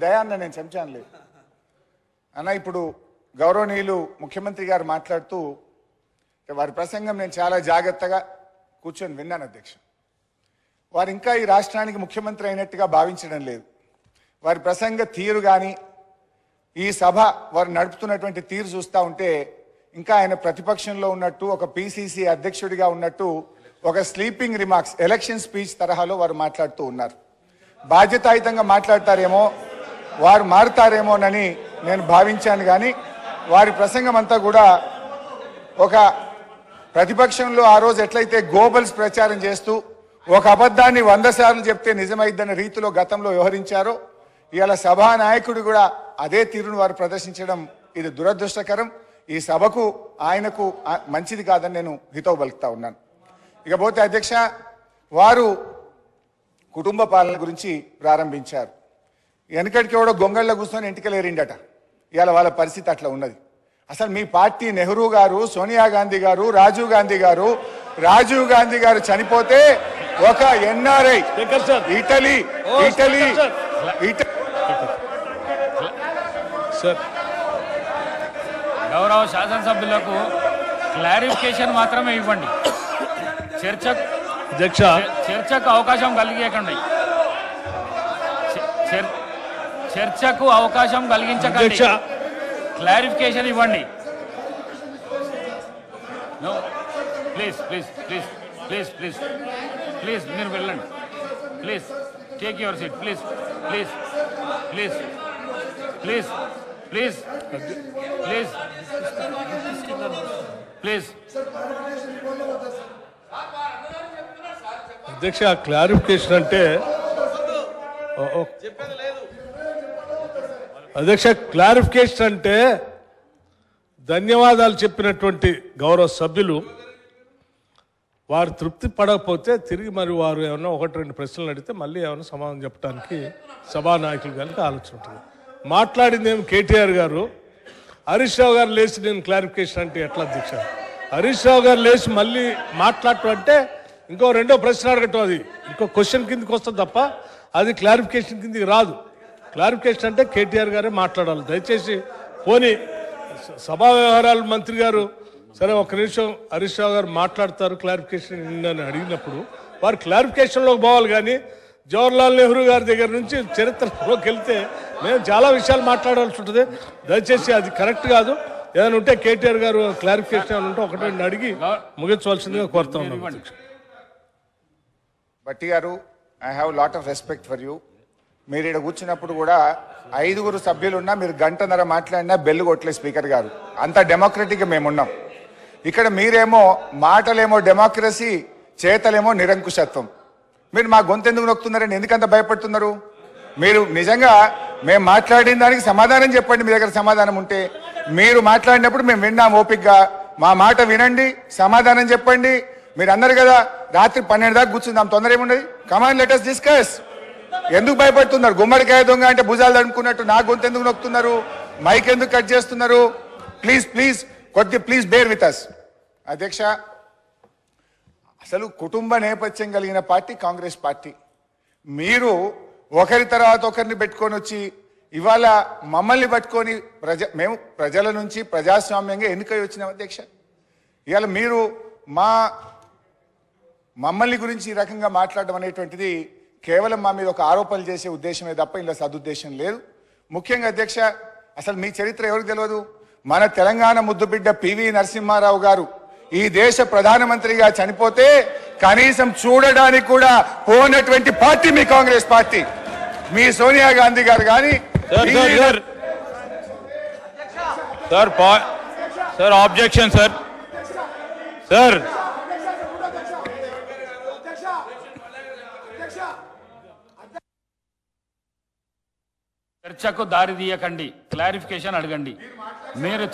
దయాన్న నేను చెంచానులే అన్న. ఇప్పుడు గౌరవనీయులు ముఖ్యమంత్రి గారు మాట్లాడుతూ వారి ప్రసంగం నేను చాలా జాగ్రత్తగా కూర్చొని విన్నాను అధ్యక్ష. వారు ఇంకా ఈ రాష్ట్రానికి ముఖ్యమంత్రి అయినట్టుగా భావించడం లేదు. వారి ప్రసంగ తీరు కానీ ఈ సభ వారు నడుపుతున్నటువంటి తీరు చూస్తూ ఉంటే ఇంకా ఆయన ప్రతిపక్షంలో ఉన్నట్టు, ఒక పిసిసి అధ్యక్షుడిగా ఉన్నట్టు, ఒక స్లీపింగ్ రిమార్క్స్ ఎలక్షన్ స్పీచ్ తరహాలో వారు మాట్లాడుతూ ఉన్నారు. బాధ్యతాయుతంగా మాట్లాడతారేమో, వారు మారుతారేమోనని నేను భావించాను. కానీ వారి ప్రసంగం అంతా కూడా ఒక ప్రతిపక్షంలో ఆ రోజు ఎట్లయితే గోబల్స్ ప్రచారం చేస్తూ ఒక అబద్ధాన్ని 100 సార్లు చెప్తే నిజమైద్దన్న రీతిలో గతంలో వ్యవహరించారో, ఇవాళ సభా నాయకుడు కూడా అదే తీరును వారు ప్రదర్శించడం ఇది దురదృష్టకరం. ఈ సభకు ఆయనకు మంచిది కాదని నేను హితవు పలుకుతా ఉన్నాను. ఇకపోతే అధ్యక్ష, వారు కుటుంబ పాలన గురించి ప్రారంభించారు. వెనకటికి కూడా గొంగళ్ళ కూర్చొని ఇంటికెళ్ళేరిండట. ఇవాళ వాళ్ళ పరిస్థితి అట్లా ఉన్నది. అసలు మీ పార్టీ నెహ్రూ గారు, సోనియా గాంధీ గారు, రాజీవ్ గాంధీ గారు చనిపోతే ఒక ఎన్ఆర్ఐ ఇటలీ గౌరవ శాసనసభ్యులకు క్లారిఫికేషన్ మాత్రమే ఇవ్వండి. చర్చకు అవకాశం కలిగించకండి. చర్చకు అవకాశం కలిగించకండి. క్లారిఫికేషన్ ఇవ్వండి. Please please please please please please మీరు వెళ్ళండి. Please take your seat. Please please please please please please please. అధ్యక్ష, క్లారిఫికేషన్ అంటే అధ్యక్ష క్లారిఫికేషన్ అంటే ధన్యవాదాలు చెప్పినటువంటి గౌరవ సభ్యులు వారు తృప్తి పడకపోతే తిరిగి మరి వారు ఏమన్నా 1-2 ప్రశ్నలు అడిగితే మళ్ళీ ఏమైనా సమాధానం చెప్పడానికి సభానాయకులు గారికి ఆలోచన ఉంటుంది. మాట్లాడింది ఏమి కేటీఆర్ గారు, హరీష్ రావు గారు లేచి నేను క్లారిఫికేషన్ అంటే ఎట్లా అధ్యక్ష? హరీష్ రావు గారు లేచి మళ్ళీ మాట్లాడటం అంటే ఇంకో 2వ ప్రశ్న అడగటం, అది ఇంకో క్వశ్చన్ కిందకి వస్తుంది తప్ప అది క్లారిఫికేషన్ కిందకి రాదు. క్లారిఫికేషన్ అంటే కేటీఆర్ గారే మాట్లాడాలి. దయచేసి పోనీ సభా వ్యవహారాల మంత్రి గారు సరే 1 నిమిషం హరీష్ రావు గారు మాట్లాడతారు క్లారిఫికేషన్ అని అడిగినప్పుడు వారు క్లారిఫికేషన్లోకి పోవాలి. కానీ జవహర్లాల్ నెహ్రూ గారి దగ్గర నుంచి చరిత్రలోకి వెళ్తే మేము చాలా విషయాలు మాట్లాడాల్సి ఉంటుంది. దయచేసి అది కరెక్ట్ కాదు. ఏదైనా ఉంటే కేటీఆర్ గారు క్లారిఫికేషన్ ఏమైనా ఉంటే 1-2 అడిగి ముగించవలసిందిగా కోరుతా ఉన్నాం. భట్టి గారు, I have lot of respect for you. మీరు ఇక్కడ కూర్చున్నప్పుడు కూడా 5 సభ్యులు ఉన్నా మీరు 1:30 మాట్లాడినా బెల్లు కొట్టలే స్పీకర్ గారు. అంత డెమోక్రటిక్గా మేమున్నాం. ఇక్కడ మీరేమో మాటలేమో డెమోక్రసీ, చేతలేమో నిరంకుశత్వం. మీరు మా గొంతు ఎందుకు నొక్కుతున్నారని ఎందుకంత భయపడుతున్నారు? మీరు నిజంగా మేము మాట్లాడిన దానికి సమాధానం చెప్పండి. మీ దగ్గర సమాధానం ఉంటే మీరు మాట్లాడినప్పుడు మేము విన్నాం ఓపికగా. మా మాట వినండి, సమాధానం చెప్పండి. మీరు అన్నారు కదా రాత్రి 12 దాకా కూర్చుందాం, తొందర ఏమున్నది? Come on let us discuss. ఎందుకు భయపడుతున్నారు? గుమ్మడికాయ దొంగ అంటే భుజాలు తడుముకున్నట్టు నా గొంతు ఎందుకు నొక్కుతున్నారు? మైక్ ఎందుకు కట్ చేస్తున్నారు? Please please please bear with us. అధ్యక్ష, అసలు కుటుంబ నేపథ్యం కలిగిన పార్టీ కాంగ్రెస్ పార్టీ. మీరు ఒకరి తర్వాత ఒకరిని పెట్టుకొని వచ్చి ఇవాళ మమ్మల్ని పట్టుకొని మేము ప్రజల నుంచి ప్రజాస్వామ్యంగా ఎన్నికై వచ్చినాం అధ్యక్ష. ఇవాళ మీరు మమ్మల్ని గురించి ఈ రకంగా మాట్లాడడం అనేటువంటిది కేవలం మా మీద ఒక ఆరోపణలు చేసే ఉద్దేశమే తప్ప ఇలా సదుద్దేశం లేదు. ముఖ్యంగా అధ్యక్ష, అసలు మీ చరిత్ర ఎవరికి తెలియదు? మన తెలంగాణ ముద్దుబిడ్డ పివి నరసింహారావు గారు ఈ దేశ ప్రధానమంత్రిగా చనిపోతే కనీసం చూడడానికి కూడా పోనటువంటి పార్టీ మీ కాంగ్రెస్ పార్టీ. మీ సోనియా గాంధీ గారు కానీ సార్ ఆబ్జెక్షన్ సార్. సార్ చర్చకు దారి తీయకండి, క్లారిఫికేషన్ అడగండి. మీరు